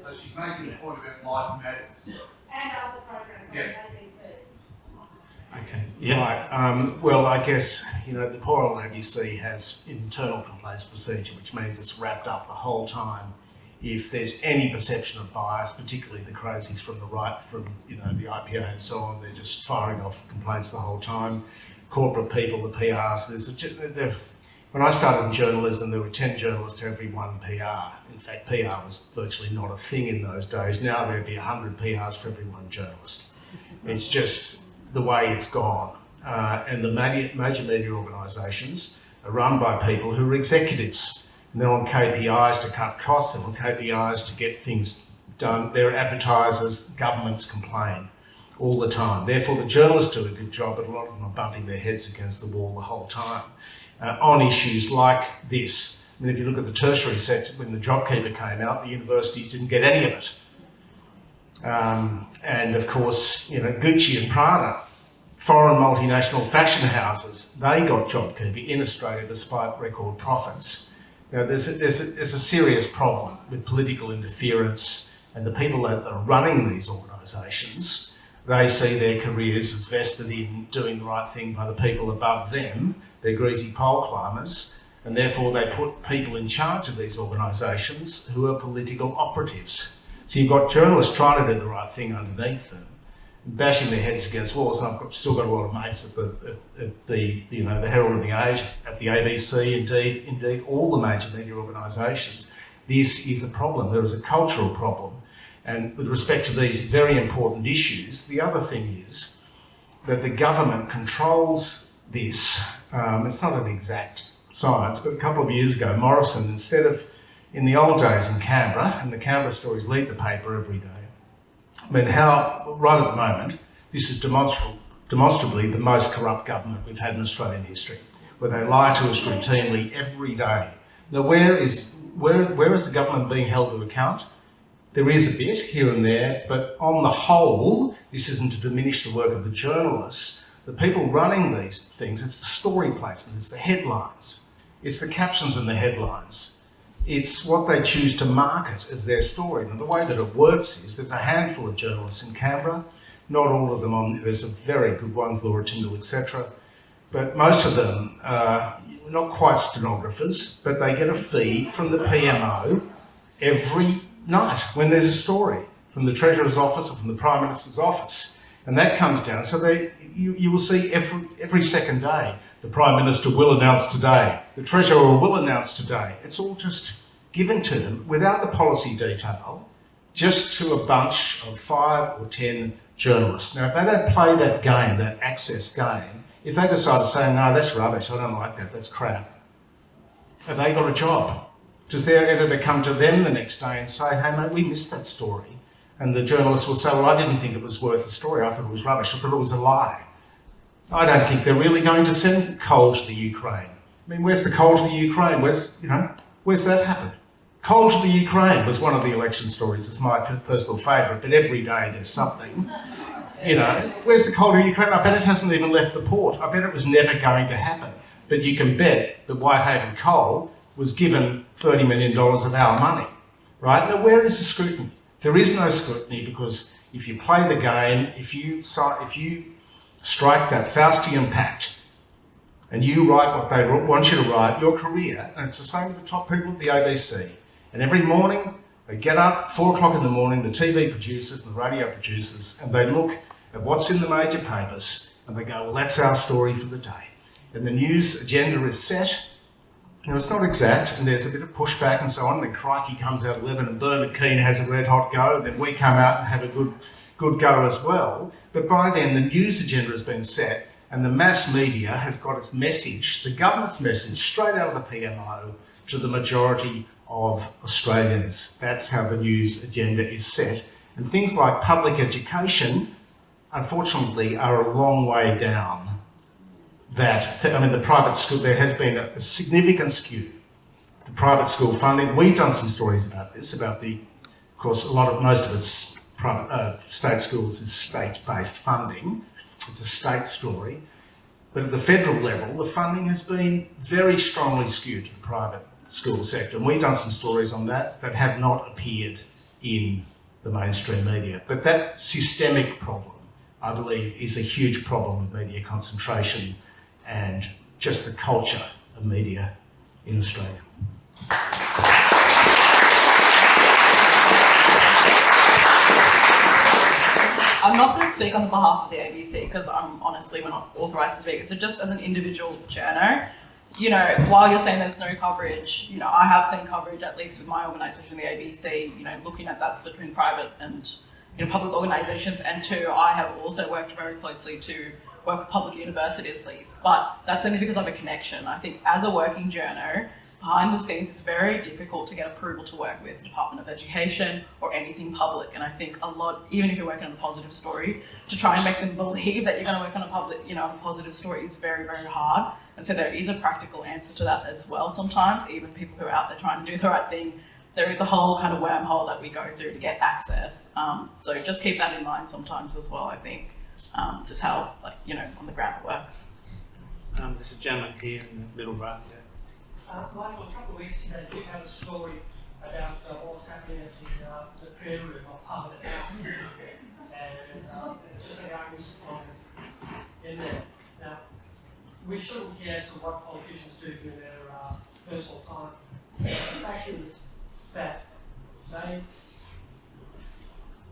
So she's making a point about life matters. And other programs on ABC. Okay. Yeah. Right. Well, I guess, you know, the poor old ABC has internal complaints procedure, which means it's wrapped up the whole time. If there's any perception of bias, particularly the crazies from the right, from, you know, the IPA and so on, they're just firing off complaints the whole time. Corporate people, the PRs, when I started in journalism, there were 10 journalists to every one PR. In fact, PR was virtually not a thing in those days. Now there'd be 100 PRs for every one journalist. It's just the way it's gone. And the major media organisations are run by people who are executives. And they're on KPIs to cut costs, they're on KPIs to get things done. They're advertisers, governments complain all the time. Therefore, the journalists do a good job, but a lot of them are bumping their heads against the wall the whole time. On issues like this. I mean, if you look at the tertiary sector, when the JobKeeper came out, the universities didn't get any of it. And of course, you know, Gucci and Prada, foreign multinational fashion houses, they got JobKeeper in Australia despite record profits. Now, there's a serious problem with political interference, and the people that are running these organisations they see their careers as vested in doing the right thing by the people above them, their greasy pole climbers, and therefore they put people in charge of these organisations who are political operatives. So you've got journalists trying to do the right thing underneath them, bashing their heads against walls. And I've still got a lot of mates at the Herald and the Age, at the ABC, indeed all the major media organisations. This is a problem. There is a cultural problem. And with respect to these very important issues, the other thing is that the government controls this. It's not an exact science, but a couple of years ago, Morrison, instead of, in the old days in Canberra, and the Canberra stories lead the paper every day, I mean, how, right at the moment, this is demonstrably the most corrupt government we've had in Australian history, where they lie to us routinely every day. Now, where is the government being held to account? There is a bit here and there, but on the whole, this isn't to diminish the work of the journalists. The people running these things, it's the story placement, it's the headlines, it's the captions and the headlines. It's what they choose to market as their story. And the way that it works is there's a handful of journalists in Canberra, not all of them there's some very good ones, Laura Tyndall, etc. But most of them are not quite stenographers, but they get a feed from the PMO every night when there's a story from the Treasurer's office or from the Prime Minister's office. And that comes down, so you will see every second day, the Prime Minister will announce today, the Treasurer will announce today. It's all just given to them without the policy detail, just to a bunch of 5 or 10 journalists. Now, if they don't play that game, that access game, if they decide to say, no, that's rubbish, I don't like that, that's crap, have they got a job? Does their editor come to them the next day and say, hey mate, we missed that story? And the journalist will say, well, I didn't think it was worth a story, I thought it was rubbish, I thought it was a lie. I don't think they're really going to send coal to the Ukraine. I mean, where's the coal to the Ukraine? Where's that happened? Coal to the Ukraine was one of the election stories, it's my personal favourite, but every day there's something. Where's the coal to Ukraine? I bet it hasn't even left the port. I bet it was never going to happen. But you can bet that Whitehaven Coal was given $30 million of our money, right? Now, where is the scrutiny? There is no scrutiny because if you play the game, if you strike that Faustian pact and you write what they want you to write, your career, and it's the same with the top people at the ABC, and every morning they get up, 4 o'clock in the morning, the TV producers and the radio producers, and they look at what's in the major papers and they go, well, that's our story for the day. And the news agenda is set. It's not exact, and there's a bit of pushback and so on, and then Crikey comes out 11 and Bernard Keane has a red hot go, and then we come out and have a good go as well. But by then the news agenda has been set and the mass media has got its message, the government's message, straight out of the PMO to the majority of Australians. That's how the news agenda is set. And things like public education, unfortunately, are a long way down the private school, there has been a significant skew to private school funding. We've done some stories about this, of course, most of it's private, state schools is state-based funding. It's a state story. But at the federal level, the funding has been very strongly skewed to the private school sector. And we've done some stories on that have not appeared in the mainstream media. But that systemic problem, I believe, is a huge problem with media concentration and just the culture of media in Australia. I'm not going to speak on behalf of the ABC because we're not authorised to speak. So just as an individual journo, while you're saying there's no coverage, I have seen coverage, at least with my organisation, the ABC, looking at that's between private and public organisations, and 2, I have also worked very closely to work with public universities, please. But that's only because I have a connection. I think as a working journo, behind the scenes, it's very difficult to get approval to work with the Department of Education or anything public. And I think a lot, even if you're working on a positive story, to try and make them believe that you're going to work on a positive story is very, very hard. And so there is a practical answer to that as well sometimes, even people who are out there trying to do the right thing. There is a whole kind of wormhole that we go through to get access. So just keep that in mind sometimes as well, I think. Just how, on the ground it works. There's a gentleman here in the middle right there. Michael, a couple of weeks ago, you had a story about what's happening at the prayer room of Parliament House. And just regarding this in there. Now, we shouldn't care as to what politicians do during their personal time. The fact is that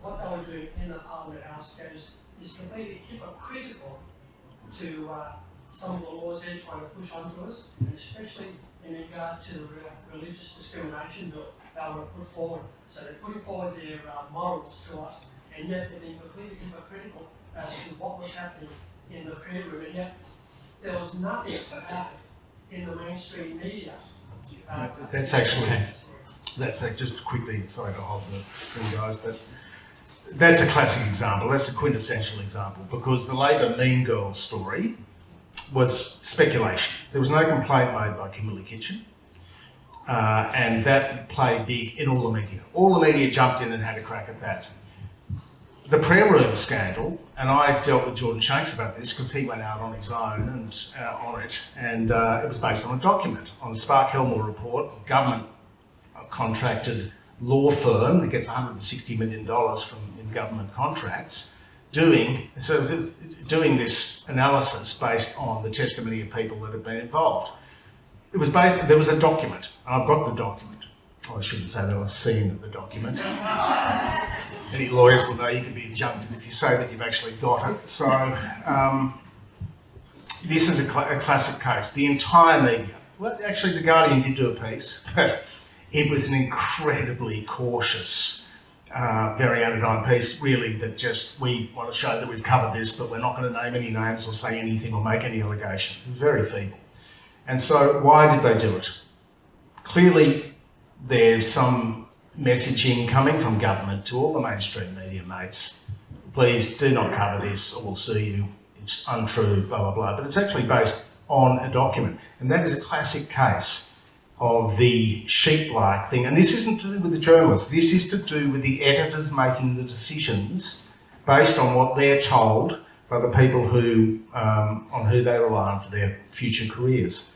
what they were doing in the Parliament House is completely hypocritical to some of the laws they're trying to push onto us, and especially in regard to the religious discrimination bill they want to put forward. So they're putting forward their morals to us, and yet they're being completely hypocritical as to what was happening in the prayer room, and yet there was nothing about it in the mainstream media. That's just quickly, sorry to hold the thing, guys, but that's a classic example. That's a quintessential example, because the Labor Mean Girls story was speculation. There was no complaint made by Kimberley Kitchen, and that played big in all the media. All the media jumped in and had a crack at that. The prayer room scandal, and I dealt with Jordan Shanks about this because he went out on his own and on it, and it was based on a document, on the Spark-Helmore report, a government contracted law firm that gets $160 million in government contracts, doing this analysis based on the testimony of people that have been involved. There was a document, and I've got the document. Oh, I shouldn't say that, I've seen the document. Any lawyers will know you can be injuncted if you say that you've actually got it. So this is a classic case. The entire media, well, actually the Guardian did do a piece, but it was an incredibly cautious, very anodyne piece, really, that just, we want to show that we've covered this, but we're not going to name any names or say anything or make any allegations. Very feeble. And so why did they do it? Clearly, there's some messaging coming from government to all the mainstream media mates. Please do not cover this or we'll sue you. It's untrue, blah, blah, blah. But it's actually based on a document. And that is a classic case of the sheep-like thing. And this isn't to do with the journalists. This is to do with the editors making the decisions based on what they're told by the people who, on who they rely on for their future careers.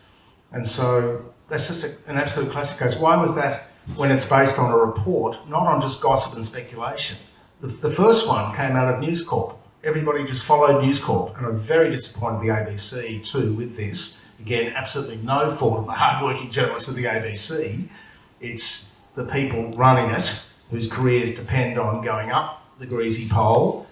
And so that's just an absolute classic case. Why was that when it's based on a report, not on just gossip and speculation? The first one came out of News Corp. Everybody just followed News Corp, and I'm very disappointed the ABC too with this. Again, absolutely no fault of the hardworking journalists of the ABC. It's the people running it whose careers depend on going up the greasy pole,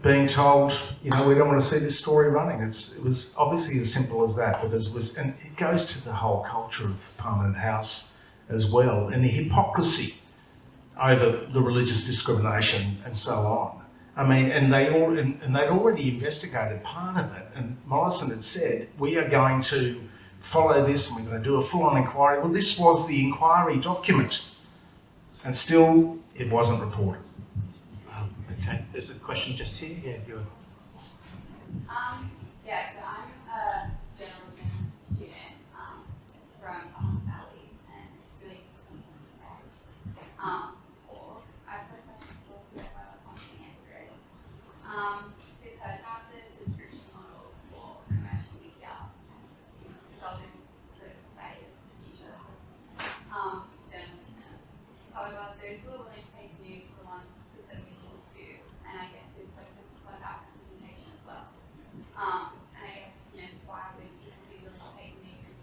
being told, you know, we don't want to see this story running. It was obviously as simple as that, because and it goes to the whole culture of Parliament House as well, and the hypocrisy over the religious discrimination and so on. I mean, and they'd already investigated part of it, and Morrison had said, we are going to follow this and we're going to do a full-on inquiry. Well, this was the inquiry document, and still it wasn't reported. Okay, there's a question just here. Yeah, you're. Yeah, so I'm a journalism student from Valley, and it's really interesting I've got a question for whoever wants to answer it. We've heard about the subscription model for commercial media as developing sort of way of the future of journalism. However, those who are willing to take news are the ones that we used to, and I guess we've spoken a lot about representation as well. And I guess, you know, why would people be willing to take news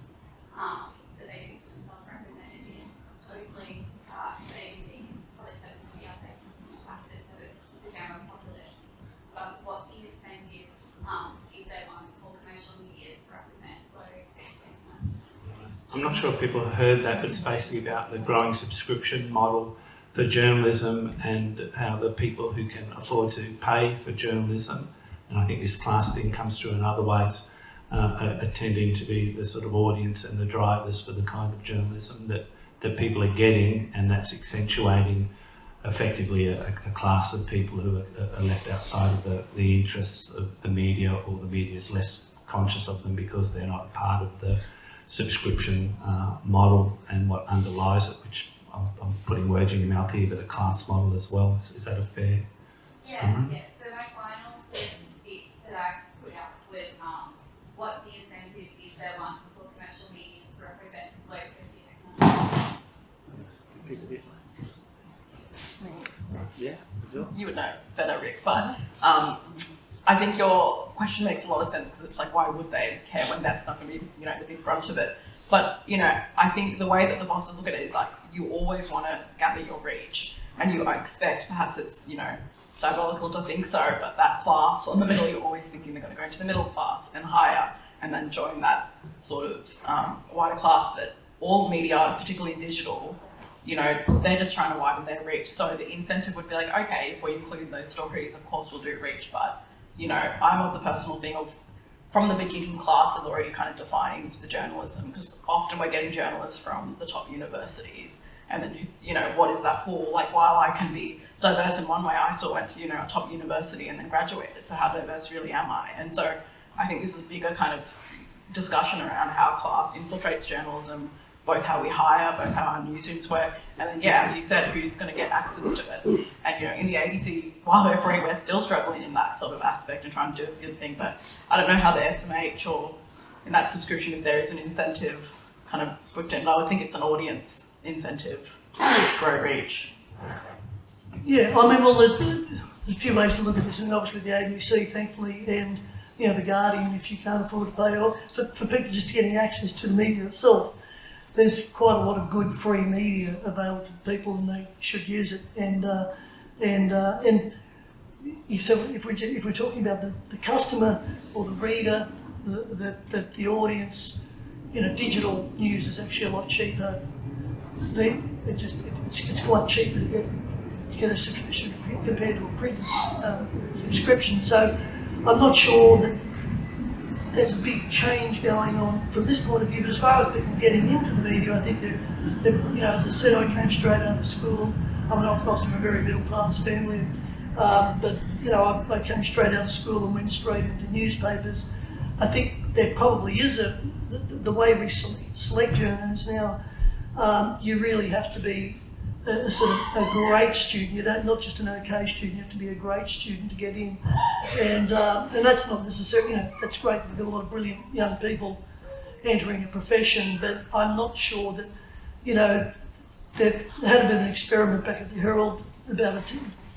that they see themselves represented in? Obviously, the ABC is public service media, they practice, so it's the general populace. But what's the incentive, is there one for commercial media to represent low executive income? I'm not sure if people have heard that, but it's basically about the growing subscription model for journalism and how the people who can afford to pay for journalism, and I think this class thing comes through in other ways, are tending to be the sort of audience and the drivers for the kind of journalism that people are getting, and that's accentuating effectively a class of people who are left outside of the interests of the media, or the media is less conscious of them because they're not part of the subscription model and what underlies it, which I'm putting words in your mouth here, but a class model as well. Is that a fair summary? Yeah. So my final sort of bit that I put out was, what's the incentive? Is there one for commercial media to represent low socioeconomic? Yeah, you would know better, Rick, but I think your question makes a lot of sense because it's like, why would they care when that's not going to be, you know, the big brunt of it? But, you know, I think the way that the bosses look at it is like, you always want to gather your reach, and you expect, perhaps it's, you know, diabolical to think so, but that class on the middle, you're always thinking they're going to go into the middle class and higher, and then join that sort of wider class. But all media, particularly digital, you know, they're just trying to widen their reach. So the incentive would be like, okay, if we include those stories, of course we'll do reach. But, you know, I'm of the personal thing of, from the beginning, class is already kind of defining the journalism, because often we're getting journalists from the top universities. And then, you know, what is that pool? Like, while I can be diverse in one way, I still went to, you know, a top university and then graduated. So how diverse really am I? And so I think this is a bigger kind of discussion around how class infiltrates journalism, both how we hire, both how our newsrooms work, and then, yeah, as you said, who's going to get access to it. And, you know, in the ABC, while we're free, we're still struggling in that sort of aspect and trying to do a good thing. But I don't know how the SMH or in that subscription, if there is an incentive kind of booked in. I would think it's an audience incentive to grow reach. Yeah, I mean, well, there's a few ways to look at this. I mean, obviously the ABC, thankfully, and, you know, the Guardian, if you can't afford to pay, or for people just getting access to the media itself, there's quite a lot of good free media available to people, and they should use it. And so if we're talking about the customer or the reader, the audience, you know, digital news is actually a lot cheaper. It's quite cheaper to get a subscription compared to a print subscription. So I'm not sure that there's a big change going on from this point of view. But as far as people getting into the media, I think they're you know, as I said, I came straight out of school. I'm not from a very middle class family, but you know, I came straight out of school and went straight into newspapers. I think there probably is the way we select journalists now. You really have to be a sort of a great student. You don't, not just an okay student. You have to be a great student to get in, and that's not necessarily, you know, that's great. We've got a lot of brilliant young people entering a profession, but I'm not sure that, you know, there had been an experiment back at the Herald about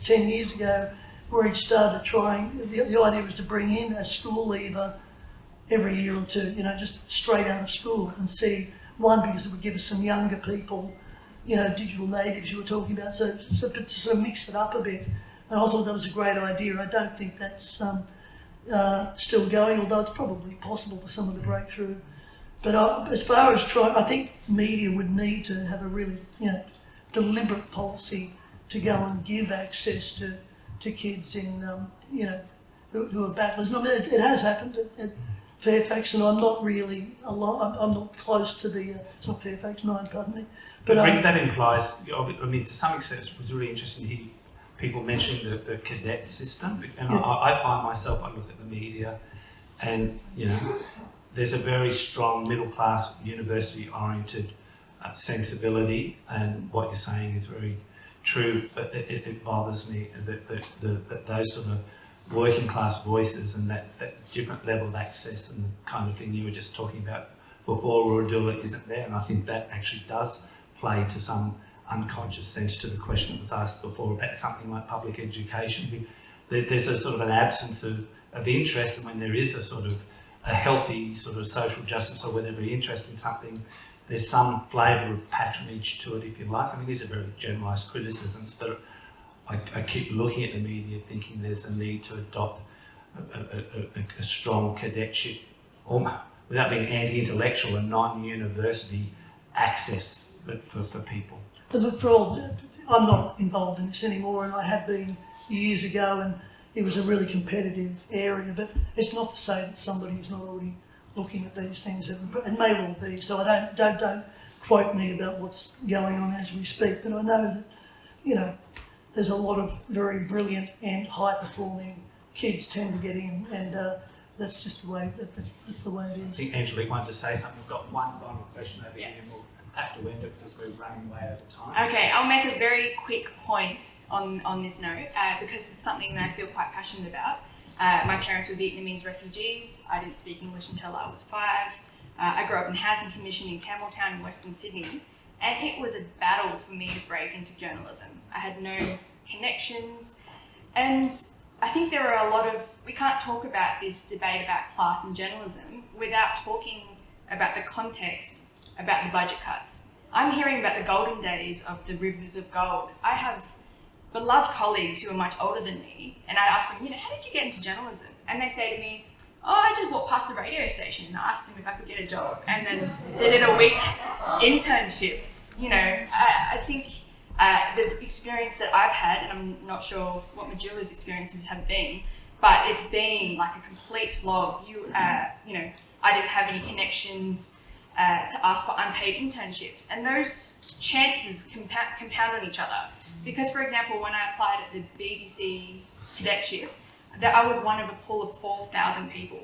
10 years ago where it started trying. The idea was to bring in a school leaver every year or two, you know, just straight out of school, and see, one, because it would give us some younger people, you know, digital natives you were talking about, so to sort of mix it up a bit. And I thought that was a great idea. I don't think that's still going, although it's probably possible for someone to break through. But as far as I think media would need to have a really, you know, deliberate policy to go and give access to kids in, you know, who are battlers. And I mean, it has happened at Fairfax, and I'm not really I'm not close to the, it's not Fairfax 9, pardon me. But Rick, that implies, I mean, to some extent, it was really interesting to hear people mentioning the cadet system. And yeah. I find myself, I look at the media, and, you know, there's a very strong middle class, university oriented sensibility, and what you're saying is very true. But it bothers me that those sort of working class voices and that different level of access and the kind of thing you were just talking about before, Rodula, isn't there. And I think that actually does play to some unconscious sense to the question that was asked before about something like public education. There's a sort of an absence of interest, and when there is a sort of a healthy sort of social justice or whatever interest in something, there's some flavour of patronage to it, if you like. I mean, these are very generalised criticisms, but I keep looking at the media thinking there's a need to adopt a strong cadetship, without being anti-intellectual, and non-university access for people. But look, for all, I'm not involved in this anymore, and I have been years ago, and it was a really competitive area, but it's not to say that somebody who's not already looking at these things, it may well be, so I don't quote me about what's going on as we speak, but I know that, you know, there's a lot of very brilliant and high-performing kids tend to get in, and that's just the way that's the way it is. I think Angelique wanted to say something. We've got one final question over here, and we'll have to end it because we're running way over time. Okay, I'll make a very quick point on this note because it's something that I feel quite passionate about. My parents were Vietnamese refugees. I didn't speak English until I was 5. I grew up in Housing Commission in Campbelltown in Western Sydney, and it was a battle for me to break into journalism. I had no connections. And I think there are a lot of, we can't talk about this debate about class and journalism without talking about the context about the budget cuts. I'm hearing about the golden days of the rivers of gold. I have beloved colleagues who are much older than me, and I ask them, how did you get into journalism? And they say to me, oh, I just walked past the radio station and I asked them if I could get a job. And then they did a week internship. I think the experience that I've had, and I'm not sure what Majula's experiences have been, but it's been like a complete slog. I didn't have any connections to ask for unpaid internships, and those chances compound on each other. Because, for example, when I applied at the BBC cadetship, I was one of a pool of 4,000 people.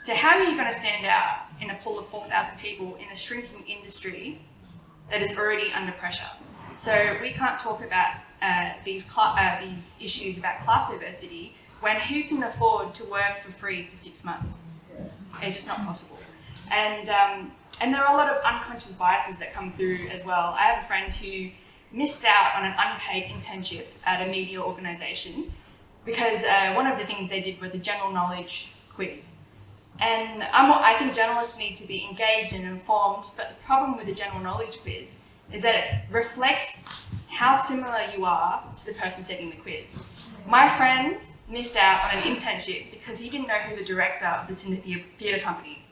So how are you going to stand out in a pool of 4,000 people in a shrinking industry that is already under pressure? So we can't talk about these issues about class diversity when who can afford to work for free for 6 months? It's just not possible. And there are a lot of unconscious biases that come through as well. I have a friend who missed out on an unpaid internship at a media organisation because one of the things they did was a general knowledge quiz. And I think journalists need to be engaged and informed, but the problem with the general knowledge quiz is that it reflects how similar you are to the person setting the quiz. My friend missed out on an internship because he didn't know who the director of the Sydney Theatre Company,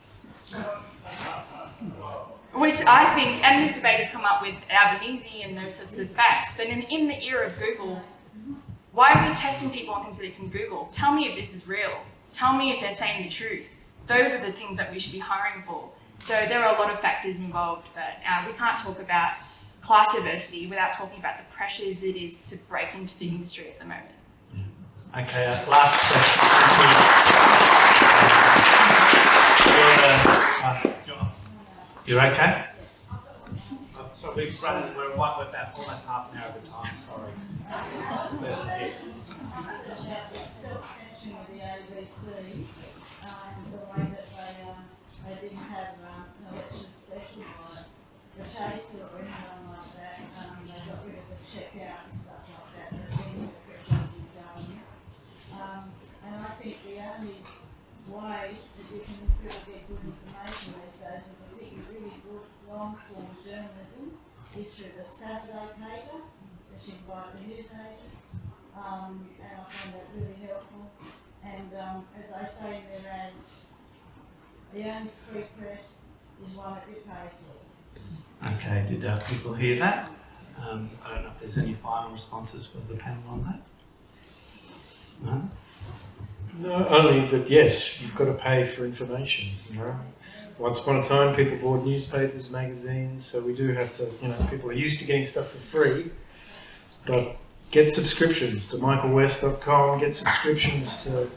which I think, and this debate has come up with Albanese and those sorts of facts, but in the era of Google, why are we testing people on things that they can Google? Tell me if this is real. Tell me if they're saying the truth. Those are the things that we should be hiring for. So there are a lot of factors involved, but we can't talk about class diversity without talking about the pressures it is to break into the industry at the moment. Okay, last question. You're okay? So we're about almost half an hour of the time, sorry. This person here. Of the ABC, the way that they didn't have an election special on it, the chaser or anyone like that, they got rid of the checkout and stuff like that, but then the pressure was going. And I think the only way that you can really get good information these days, and particularly really good long-form journalism, is through the Saturday paper, which invite the news agents, and I find that really helpful. And as I say in their ads, the only free press is one that you pay for. Okay, did people hear that? I don't know if there's any final responses for the panel on that. No? No, only that yes, you've got to pay for information. Once upon a time, people bought newspapers, magazines, so we do have to. People are used to getting stuff for free, but get subscriptions to michaelwest.com. Get subscriptions to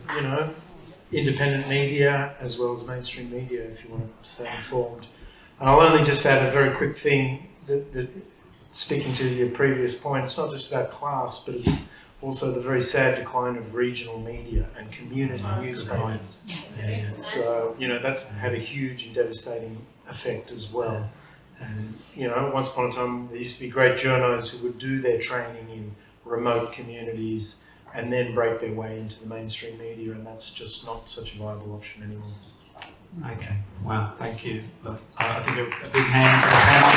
independent media as well as mainstream media if you want to stay informed. And I'll only just add a very quick thing that speaking to your previous point, it's not just about class, but it's also the very sad decline of regional media and community newspapers. So, that's had a huge and devastating effect as well. And, once upon a time, there used to be great journos who would do their training in remote communities and then break their way into the mainstream media, and that's just not such a viable option anymore. Okay, wow, thank you. I think a big hand for the panel.